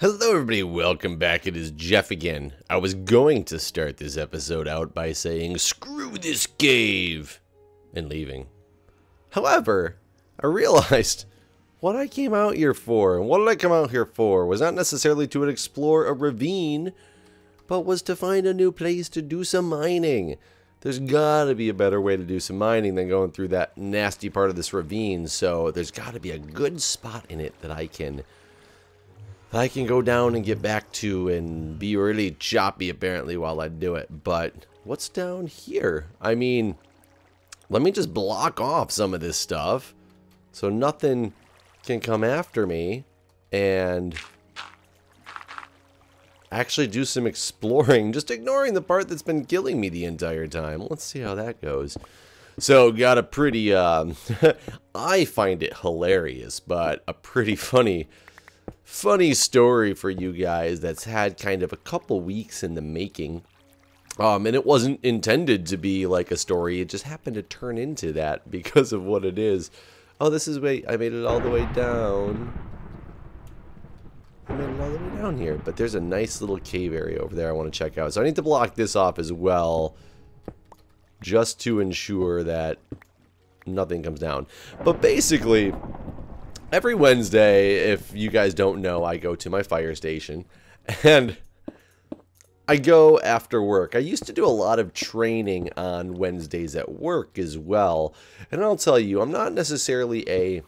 Hello everybody, welcome back. It is Jeff again. I was going to start this episode out by saying, screw this cave, and leaving. However, I realized what I came out here for, and what did I come out here for, was not necessarily to explore a ravine, but was to find a new place to do some mining. There's gotta be a better way to do some mining than going through that nasty part of this ravine, so there's gotta be a good spot in it that I can go down and get back to and be really choppy apparently while I do it. But what's down here? I mean, let me just block off some of this stuff so nothing can come after me and actually do some exploring, just ignoring the part that's been killing me the entire time. Let's see how that goes. So got a pretty I find it hilarious, but a pretty funny story for you guys that's had kind of a couple weeks in the making. And it wasn't intended to be like a story. It just happened to turn into that because of what it is. Oh, this is way I made it all the way down. I made it all the way down here. But there's a nice little cave area over there I want to check out. So I need to block this off as well, just to ensure that nothing comes down. But basically, every Wednesday, if you guys don't know, I go to my fire station, and I go after work. I used to do a lot of training on Wednesdays at work as well, and I'll tell you, I'm not necessarily a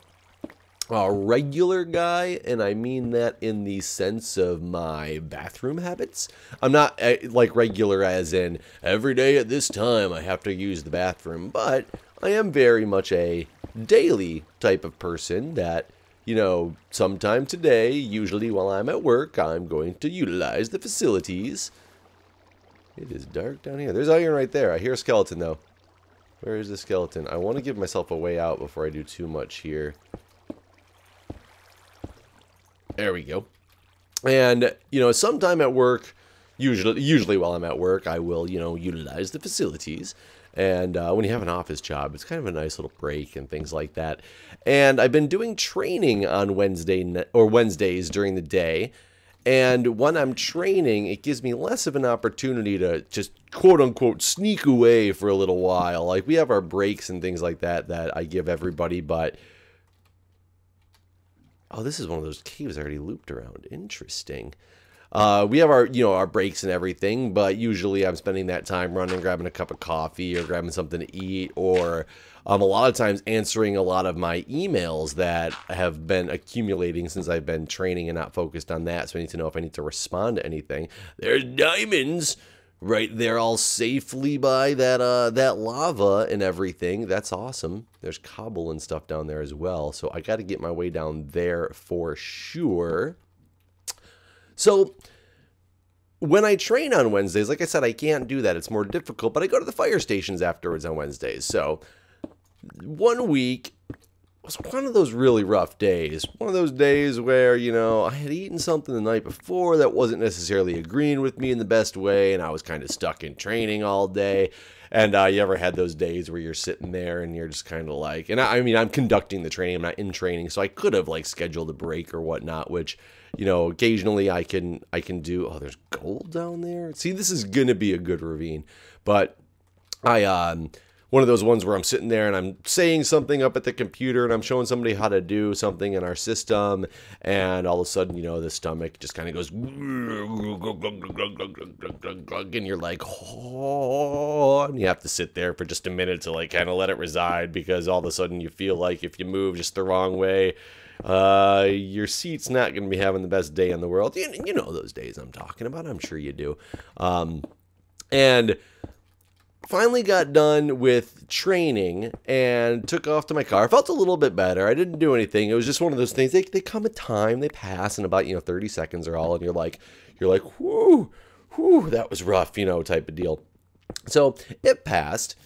regular guy, and I mean that in the sense of my bathroom habits. I'm not like regular as in every day at this time I have to use the bathroom, but I am very much a daily type of person that, you know, sometime today, usually while I'm at work, I'm going to utilize the facilities. It is dark down here. There's iron right there. I hear a skeleton though. Where is the skeleton? I want to give myself a way out before I do too much here. There we go. And, you know, sometime at work, usually while I'm at work, I will, you know, utilize the facilities. And when you have an office job, it's kind of a nice little break and things like that. And I've been doing training on Wednesdays during the day. And when I'm training, it gives me less of an opportunity to just quote-unquote sneak away for a little while. Like, we have our breaks and things like that that I give everybody, but oh, this is one of those caves I already looped around. Interesting. We have our, you know, our breaks and everything, but usually I'm spending that time running, grabbing a cup of coffee or grabbing something to eat, or a lot of times answering a lot of my emails that have been accumulating since I've been training and not focused on that. So I need to know if I need to respond to anything. There's diamonds right there, all safely by that lava and everything. That's awesome. There's cobble and stuff down there as well. So I got to get my way down there for sure. So when I train on Wednesdays, like I said, I can't do that. It's more difficult, but I go to the fire stations afterwards on Wednesdays. So one week was one of those really rough days. One of those days where, you know, I had eaten something the night before that wasn't necessarily agreeing with me in the best way, and I was kind of stuck in training all day. And you ever had those days where you're sitting there and you're just kind of like, and I mean, I'm conducting the training, I'm not in training, so I could have like scheduled a break or whatnot, which, you know, occasionally I can do. Oh, there's gold down there. See, this is gonna be a good ravine, but one of those ones where I'm sitting there and I'm saying something up at the computer and I'm showing somebody how to do something in our system, and all of a sudden, you know, the stomach just kind of goes, and you're like, oh, and you have to sit there for just a minute to like kind of let it reside, because all of a sudden you feel like if you move just the wrong way, your seat's not going to be having the best day in the world. You know those days I'm talking about. I'm sure you do. And finally got done with training and took off to my car. I felt a little bit better. I didn't do anything. It was just one of those things. They come a time, they pass in about, you know, 30 seconds or all, and you're like, whoo, that was rough, you know, type of deal. So it passed.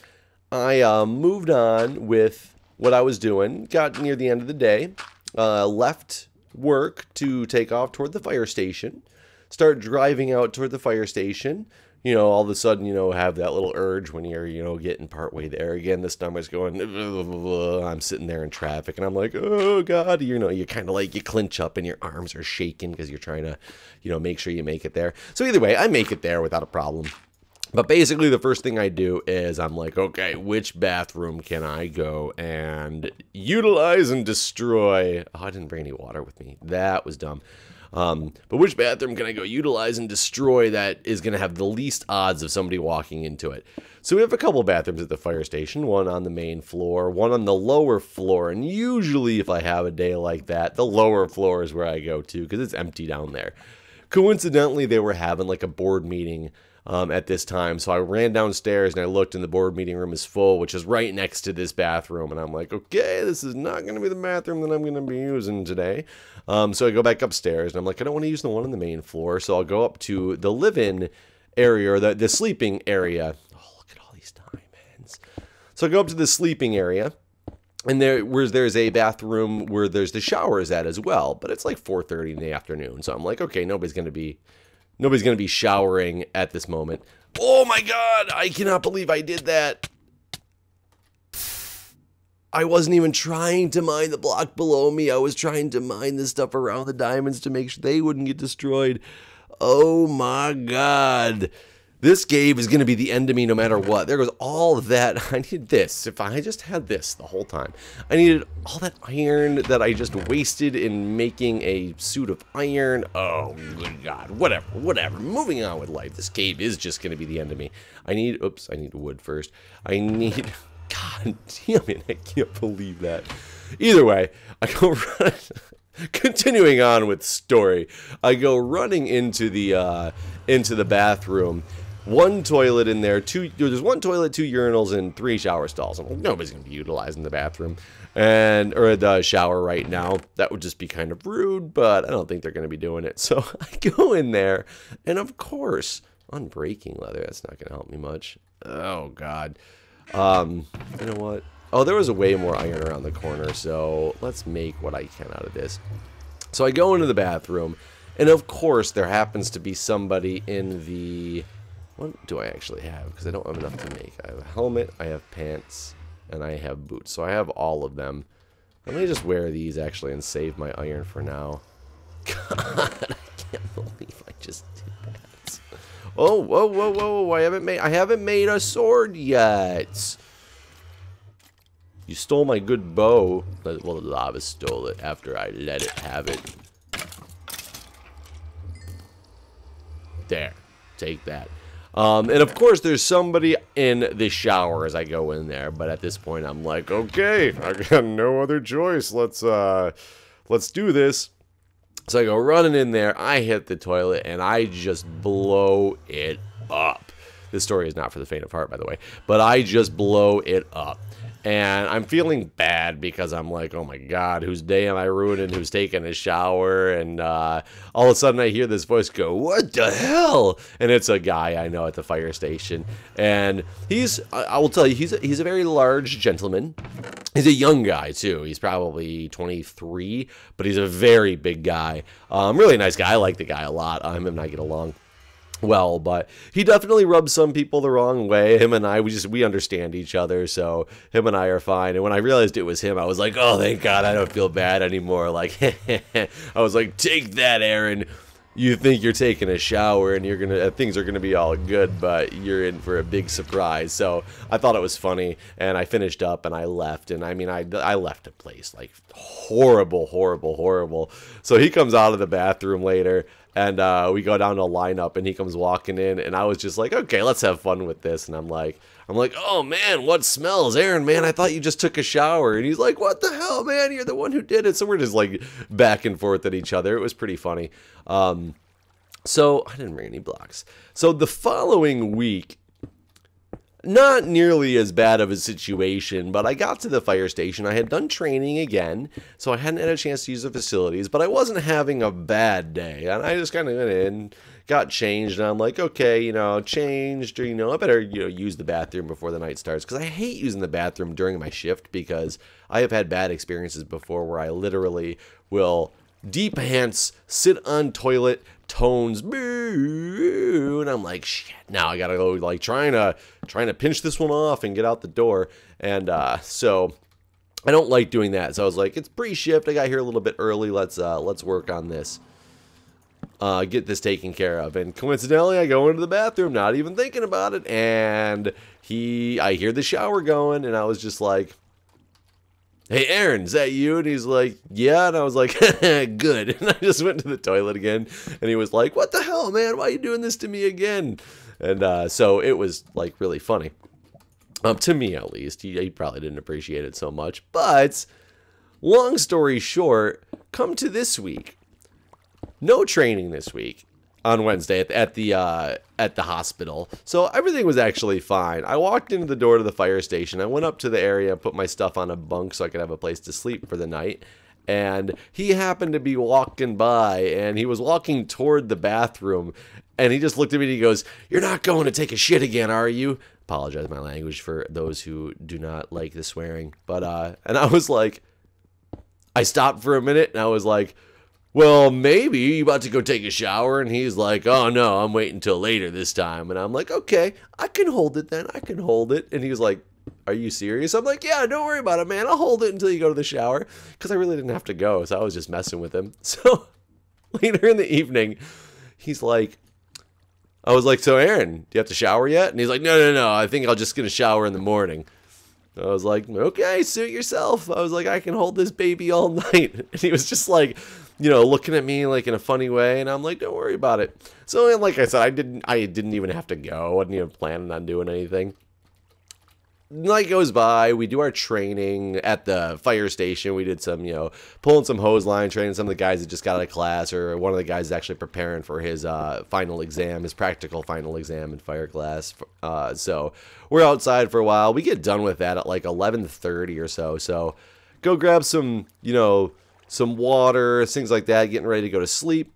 I moved on with what I was doing. Got near the end of the day. Left work to take off toward the fire station. Start driving out toward the fire station. you know, all of a sudden, you know, have that little urge when you're, you know, getting partway there again. The stomach's going, I'm sitting there in traffic and I'm like, oh God, you know, you kind of like, you clinch up and your arms are shaking because you're trying to, you know, make sure you make it there. So either way, I make it there without a problem. But basically, the first thing I do is I'm like, okay, which bathroom can I go and utilize and destroy? Oh, I didn't bring any water with me. That was dumb. But which bathroom can I go utilize and destroy that is going to have the least odds of somebody walking into it? So we have a couple bathrooms at the fire station, one on the main floor, one on the lower floor. And usually if I have a day like that, the lower floor is where I go to because it's empty down there. Coincidentally, they were having like a board meeting at this time. So I ran downstairs and I looked and the board meeting room is full, which is right next to this bathroom. And I'm like, okay, this is not going to be the bathroom that I'm going to be using today. So I go back upstairs and I'm like, I don't want to use the one on the main floor. So I'll go up to the live-in area or the sleeping area. Oh, look at all these diamonds. So I go up to the sleeping area. And there's a bathroom where there's the showers at as well. But it's like 4:30 in the afternoon. So I'm like, okay, nobody's going to be showering at this moment. Oh my God, I cannot believe I did that. I wasn't even trying to mine the block below me. I was trying to mine the stuff around the diamonds to make sure they wouldn't get destroyed. Oh my God. This cave is going to be the end of me no matter what. There goes all of that. I need this. If I just had this the whole time. I needed all that iron that I just wasted in making a suit of iron. Oh, good God. Whatever. Moving on with life. This cave is just going to be the end of me. I need wood first. God damn it. I can't believe that. Either way, I go run. Continuing on with story, I go running into the bathroom. One toilet in there, there's one toilet, 2 urinals, and 3 shower stalls. I'm like, nobody's going to be utilizing the bathroom or the shower right now. That would just be kind of rude, but I don't think they're going to be doing it. So I go in there, and of course, unbreaking leather, that's not going to help me much. Oh, God. You know what? Oh, there was a way more iron around the corner, so let's make what I can out of this. So I go into the bathroom, and of course, there happens to be somebody in the... What do I actually have? Because I don't have enough to make. I have a helmet, I have pants, and I have boots. So I have all of them. Let me just wear these, actually, and save my iron for now. God, I can't believe I just did that. Oh, whoa. I haven't made a sword yet. You stole my good bow. Well, the lava stole it after I let it have it. There. Take that. And of course, there's somebody in the shower as I go in there. But at this point, I'm like, okay, I got no other choice. Let's do this. So I go running in there. I hit the toilet, and I just blow it up. This story is not for the faint of heart, by the way. But I just blow it up. And I'm feeling bad because I'm like, oh my God, whose day am I ruining? Who's taking a shower? And all of a sudden I hear this voice go, what the hell? And it's a guy I know at the fire station. And I will tell you, he's a very large gentleman. He's a young guy too. He's probably 23, but he's a very big guy. Really nice guy. I like the guy a lot. Him and I get along well, but he definitely rubs some people the wrong way. Him and I, we understand each other, so him and I are fine. And when I realized it was him, I was like, oh, thank God, I don't feel bad anymore. Like, I was like, take that, Aaron. You think you're taking a shower and things are gonna be all good, but you're in for a big surprise. So I thought it was funny, and I finished up and I left. And I mean, I left a place like horrible. So he comes out of the bathroom later. And we go down to a lineup, and he comes walking in, and I was just like, okay, let's have fun with this. And I'm like, oh man, what smells, Aaron? Man, I thought you just took a shower. And he's like, what the hell, man? You're the one who did it. So we're just like back and forth at each other. It was pretty funny. So I didn't bring any blocks. So the following week, not nearly as bad of a situation, but I got to the fire station. I had done training again, so I hadn't had a chance to use the facilities, but I wasn't having a bad day. And I just kind of went in, got changed, and I'm like, okay, changed, or, I better, use the bathroom before the night starts, because I hate using the bathroom during my shift, because I have had bad experiences before where I literally will deep pants, sit on toilet, tones, boo, and I'm like, shit, now I gotta go, like, trying to pinch this one off and get out the door. And so I don't like doing that. So I was like, it's pre-shift, I got here a little bit early, let's work on this, get this taken care of. And coincidentally, I go into the bathroom, not even thinking about it, and I hear the shower going, and I was just like, hey, Aaron, is that you? And he's like, yeah. And I was like, good. And I just went to the toilet again. And he was like, what the hell, man? Why are you doing this to me again? And so it was, like, really funny. To me, at least. He probably didn't appreciate it so much. But, long story short, come to this week. No training this week. On Wednesday at the hospital. So everything was actually fine. I walked into the door to the fire station. I went up to the area, put my stuff on a bunk so I could have a place to sleep for the night. And he happened to be walking by, and he was walking toward the bathroom, and he just looked at me and he goes, "You're not going to take a shit again, are you?" Apologize my language for those who do not like the swearing. But and I was like, I stopped for a minute and I was like, well, maybe you about to go take a shower? And he's like, oh no, I'm waiting till later this time. And I'm like, okay, I can hold it then. I can hold it. And he was like, are you serious? I'm like, yeah, don't worry about it, man. I'll hold it until you go to the shower. Because I really didn't have to go, so I was just messing with him. So later in the evening, he's like, I was like, so Aaron, do you have to shower yet? And he's like, no, I think I'm just going to shower in the morning. I was like, okay, suit yourself. I was like, I can hold this baby all night. And he was just like, you know, looking at me like in a funny way, and I'm like, don't worry about it. So, like I said, I didn't even have to go. I wasn't even planning on doing anything. Night goes by, we do our training at the fire station. We did some, you know, pulling some hose line training. Some of the guys that just got out of class, or one of the guys is actually preparing for his final exam, his practical final exam in fire class. So we're outside for a while. We get done with that at like 11:30 or so. So go grab some, you know, some water, things like that, getting ready to go to sleep.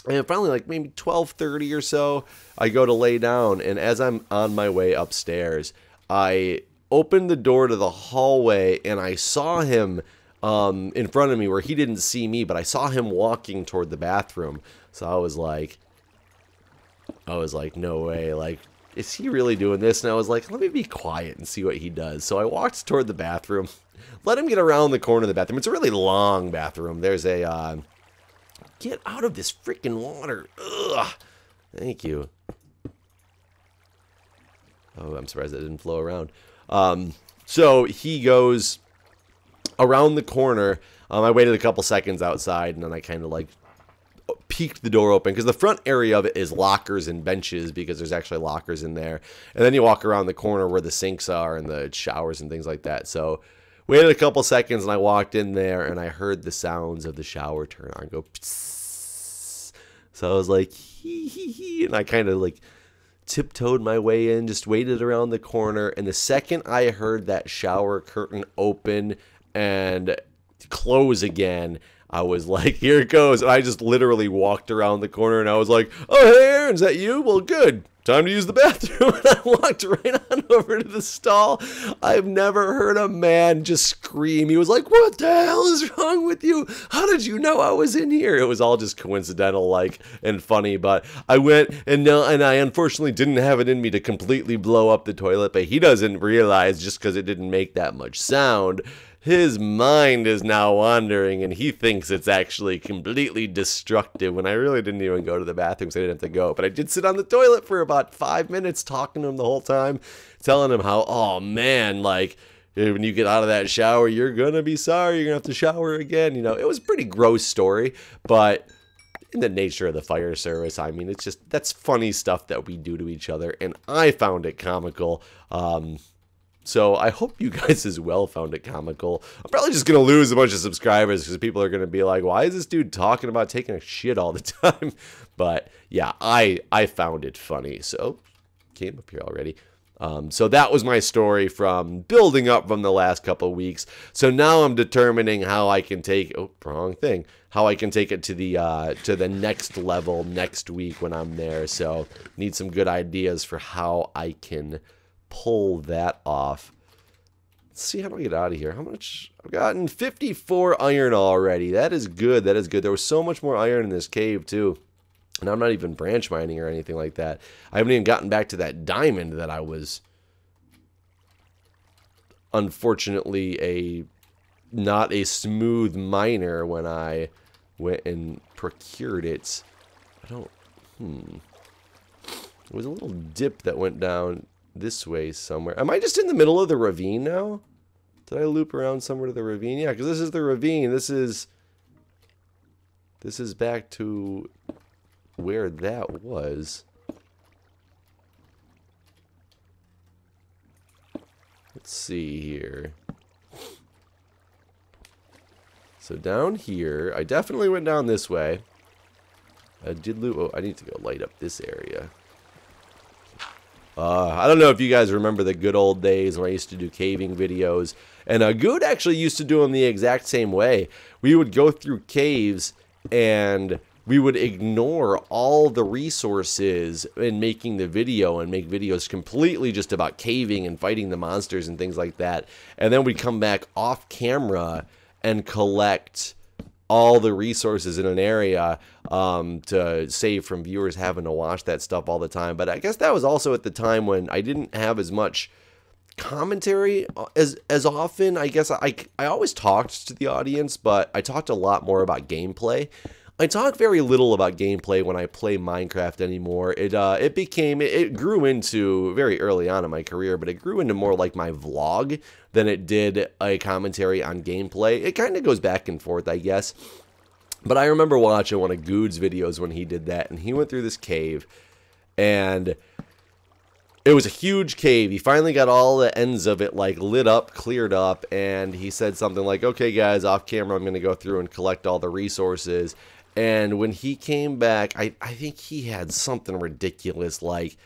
And finally, like maybe 12:30 or so, I go to lay down, and as I'm on my way upstairs, I opened the door to the hallway, and I saw him in front of me where he didn't see me, but I saw him walking toward the bathroom. So I was like, no way, like, is he really doing this? And I was like, let me be quiet and see what he does. So I walked toward the bathroom, let him get around the corner of the bathroom. It's a really long bathroom. There's a, get out of this freaking water. Ugh. Thank you. Oh, I'm surprised that didn't flow around. So he goes around the corner. I waited a couple seconds outside, and then I kind of like peeked the door open, because the front area of it is lockers and benches, because there's actually lockers in there. And then you walk around the corner where the sinks are and the showers and things like that. So waited a couple seconds, and I walked in there, and I heard the sounds of the shower turn on, go psss. So I was like, hee hee hee, and I kind of like tiptoed my way in, just waited around the corner, and the second I heard that shower curtain open and close again, I was like, here it goes. And I just literally walked around the corner, and I was like, oh, hey, Aaron, is that you? Well, good. Time to use the bathroom. And I walked right on over to the stall. I've never heard a man just scream. He was like, what the hell is wrong with you? How did you know I was in here? It was all just coincidental, like, and funny. But I went, and I unfortunately didn't have it in me to completely blow up the toilet. But he doesn't realize, just because it didn't make that much sound, his mind is now wandering, and he thinks it's actually completely destructive, when I really didn't even go to the bathroom, so I didn't have to go. But I did sit on the toilet for about 5 minutes, talking to him the whole time, telling him how, oh man, like, when you get out of that shower, you're gonna be sorry, you're gonna have to shower again. You know, it was a pretty gross story, but in the nature of the fire service, I mean, it's just, that's funny stuff that we do to each other, and I found it comical. So I hope you guys as well found it comical. I'm probably just going to lose a bunch of subscribers, because people are going to be like, why is this dude talking about taking a shit all the time? But yeah, I found it funny. So came up here already. So that was my story from building up from the last couple of weeks. So now I'm determining how I can take, oh, wrong thing, how I can take it to the next level next week when I'm there. So need some good ideas for how I can pull that off. Let's see, how do I get out of here? How much? I've gotten 54 iron already. That is good. That is good. There was so much more iron in this cave, too. And I'm not even branch mining or anything like that. I haven't even gotten back to that diamond that I was, unfortunately, not a smooth miner when I went and procured it. I don't... There was a little dip that went down this way somewhere. Am I just in the middle of the ravine now? Did I loop around somewhere to the ravine? Yeah, because this is the ravine. This is back to where that was. Let's see here. So down here, I definitely went down this way. I did loop. Oh, I need to go light up this area. I don't know if you guys remember the good old days when I used to do caving videos. And Guude actually used to do them the exact same way. We would go through caves and we would ignore all the resources in making the video and make videos completely just about caving and fighting the monsters and things like that. And then we'd come back off camera and collect all the resources in an area to save from viewers having to watch that stuff all the time. But I guess that was also at the time when I didn't have as much commentary as often. I guess I always talked to the audience, but I talked a lot more about gameplay. I talk very little about gameplay when I play Minecraft anymore. It grew into, very early on in my career, but it grew into more like my vlog than it did a commentary on gameplay. It kind of goes back and forth, I guess. But I remember watching one of Guude's videos when he did that, and he went through this cave, and it was a huge cave. He finally got all the ends of it like lit up, cleared up, and he said something like, okay guys, off camera I'm going to go through and collect all the resources. And when he came back, I think he had something ridiculous like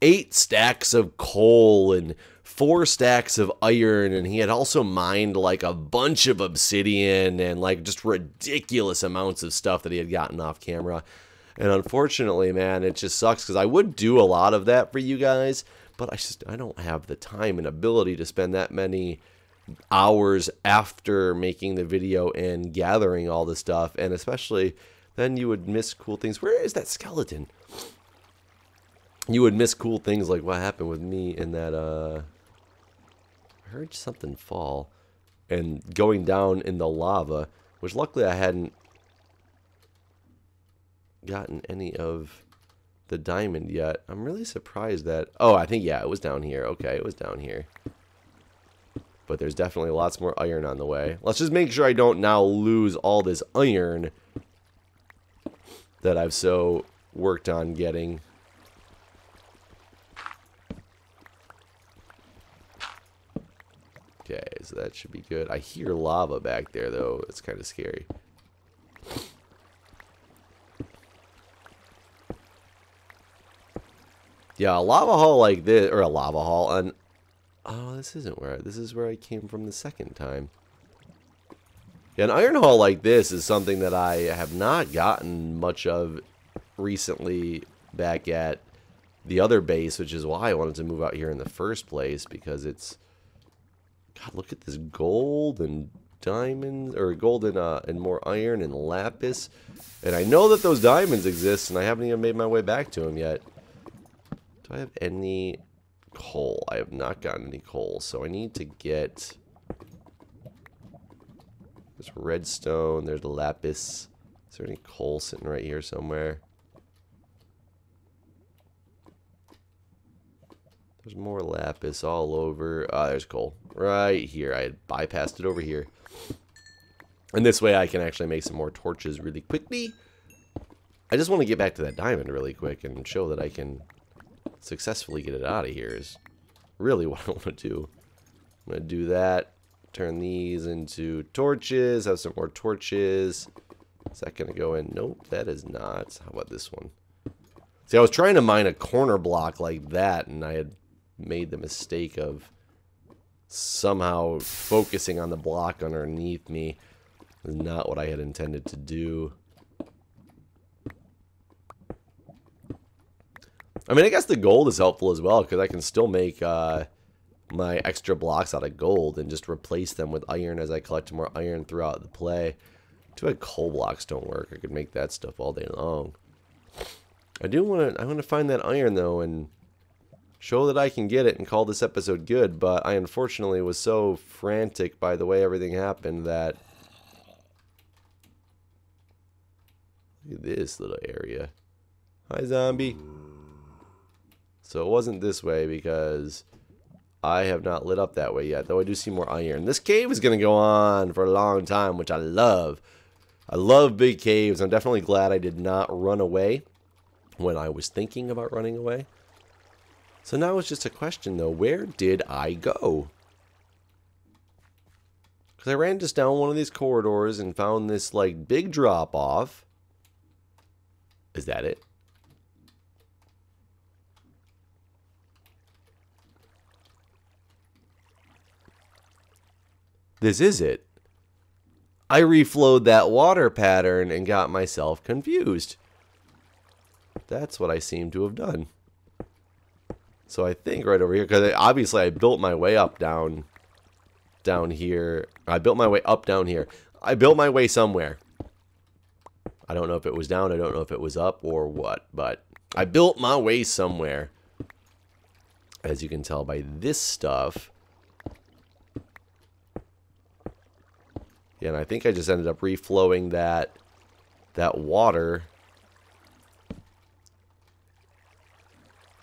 8 stacks of coal and 4 stacks of iron, and he had also mined like a bunch of obsidian and like just ridiculous amounts of stuff that he had gotten off camera. And unfortunately, man, it just sucks because I would do a lot of that for you guys, but I don't have the time and ability to spend that many hours after making the video and gathering all the stuff, and especially then you would miss cool things. Where is that skeleton? You would miss cool things like what happened with me in that I heard something fall and going down in the lava, which luckily I hadn't gotten any of the diamond yet. I'm really surprised that, oh, I think, yeah, it was down here. Okay, it was down here. But there's definitely lots more iron on the way. Let's just make sure I don't now lose all this iron that I've so worked on getting. Okay, so that should be good. I hear lava back there, though. It's kind of scary. Yeah, a lava hall like this, or a lava hall, and oh, this isn't where, this is where I came from the second time. Yeah, an iron hall like this is something that I have not gotten much of recently back at the other base, which is why I wanted to move out here in the first place, because it's, God, look at this gold and diamonds, or gold and more iron and lapis. And I know that those diamonds exist, and I haven't even made my way back to them yet. Do I have any coal? I have not gotten any coal, so I need to get... There's redstone, there's the lapis. Is there any coal sitting right here somewhere? There's more lapis all over. Ah, there's coal. Right here. I had bypassed it over here. And this way I can actually make some more torches really quickly. I just want to get back to that diamond really quick and show that I can successfully get it out of here is really what I want to do. I'm going to do that. Turn these into torches. Have some more torches. Is that going to go in? Nope, that is not. How about this one? See, I was trying to mine a corner block like that, and I had made the mistake of somehow focusing on the block underneath me. Is not what I had intended to do. I mean, I guess the gold is helpful as well, because I can still make my extra blocks out of gold and just replace them with iron as I collect more iron throughout the play. Too bad coal blocks don't work. I could make that stuff all day long. I want to find that iron though and show that I can get it and call this episode good, but I unfortunately was so frantic by the way everything happened that... Look at this little area. Hi, zombie. So it wasn't this way because I have not lit up that way yet, though I do see more iron. This cave is going to go on for a long time, which I love. I love big caves. I'm definitely glad I did not run away when I was thinking about running away. So now it's just a question, though. Where did I go? Because I ran just down one of these corridors and found this, like, big drop-off. Is that it? This is it. I reflowed that water pattern and got myself confused. That's what I seem to have done. So I think right over here, because obviously I built my way up down here. I built my way up down here. I built my way somewhere. I don't know if it was down, I don't know if it was up or what, but I built my way somewhere. As you can tell by this stuff. Yeah, and I think I just ended up reflowing that water.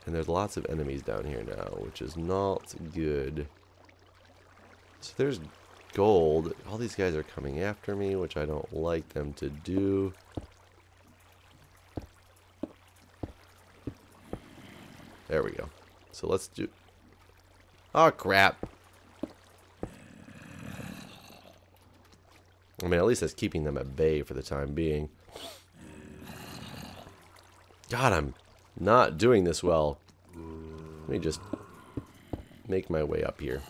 And there's lots of enemies down here now, which is not good. So there's gold. All these guys are coming after me, which I don't like them to do. There we go. So let's do... Oh, crap. I mean, at least that's keeping them at bay for the time being. God, I'm not doing this well. Let me just make my way up here.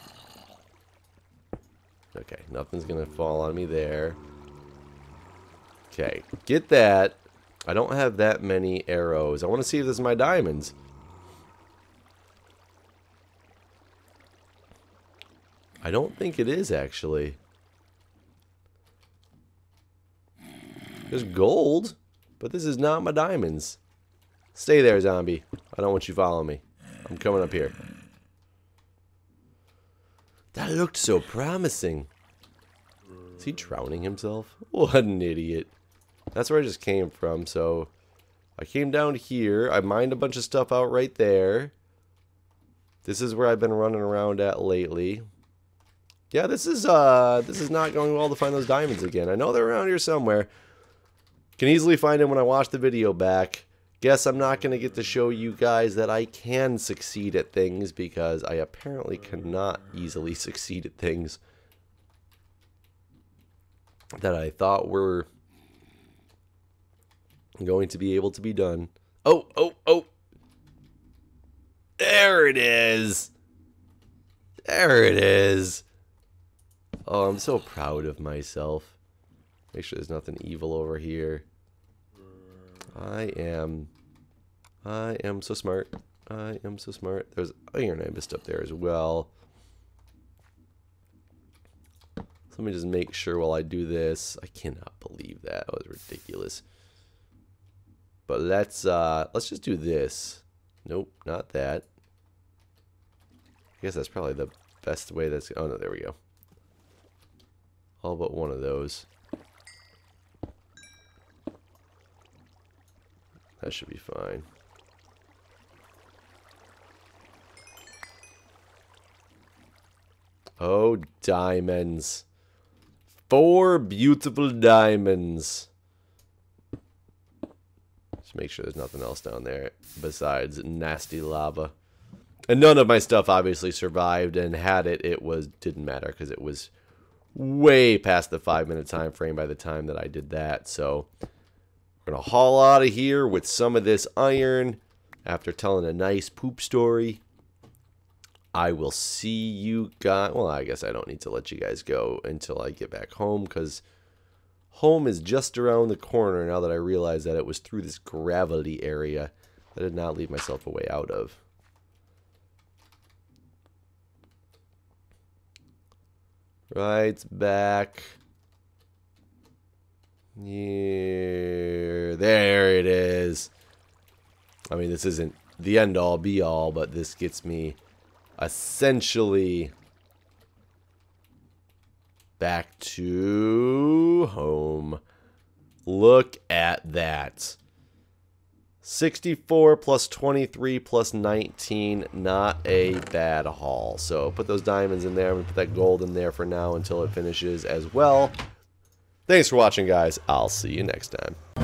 Okay, nothing's gonna fall on me there. Okay, get that. I don't have that many arrows. I want to see if this is my diamonds. I don't think it is, actually. There's gold, but this is not my diamonds. Stay there, zombie. I don't want you following me. I'm coming up here. That looked so promising. Is he drowning himself? What an idiot. That's where I just came from, so... I came down here. I mined a bunch of stuff out right there. This is where I've been running around at lately. Yeah, this is not going well to find those diamonds again. I know they're around here somewhere. Can easily find them when I watch the video back. Guess I'm not going to get to show you guys that I can succeed at things because I apparently cannot easily succeed at things that I thought were going to be able to be done. Oh, oh, oh. There it is. There it is. Oh, I'm so proud of myself. Make sure there's nothing evil over here. I am so smart. I am so smart. There's iron I missed up there as well. So let me just make sure while I do this. I cannot believe that. That was ridiculous. But let's just do this. Nope, not that. I guess that's probably the best way that's... Oh, no, there we go. All but one of those. That should be fine. Oh, diamonds. 4 beautiful diamonds. Just make sure there's nothing else down there besides nasty lava. And none of my stuff obviously survived, and had it, didn't matter because it was way past the 5-minute time frame by the time that I did that. So we're going to haul out of here with some of this iron after telling a nice poop story. I will see you guys. Well, I guess I don't need to let you guys go until I get back home because home is just around the corner now that I realize that it was through this gravelly area that I did not leave myself a way out of. Right back here. There it is. I mean, this isn't the end-all, be-all, but this gets me essentially back to home. Look at that. 64 plus 23 plus 19, not a bad haul. So put those diamonds in there. I'm going to put that gold in there for now until it finishes as well. Thanks for watching, guys. I'll see you next time.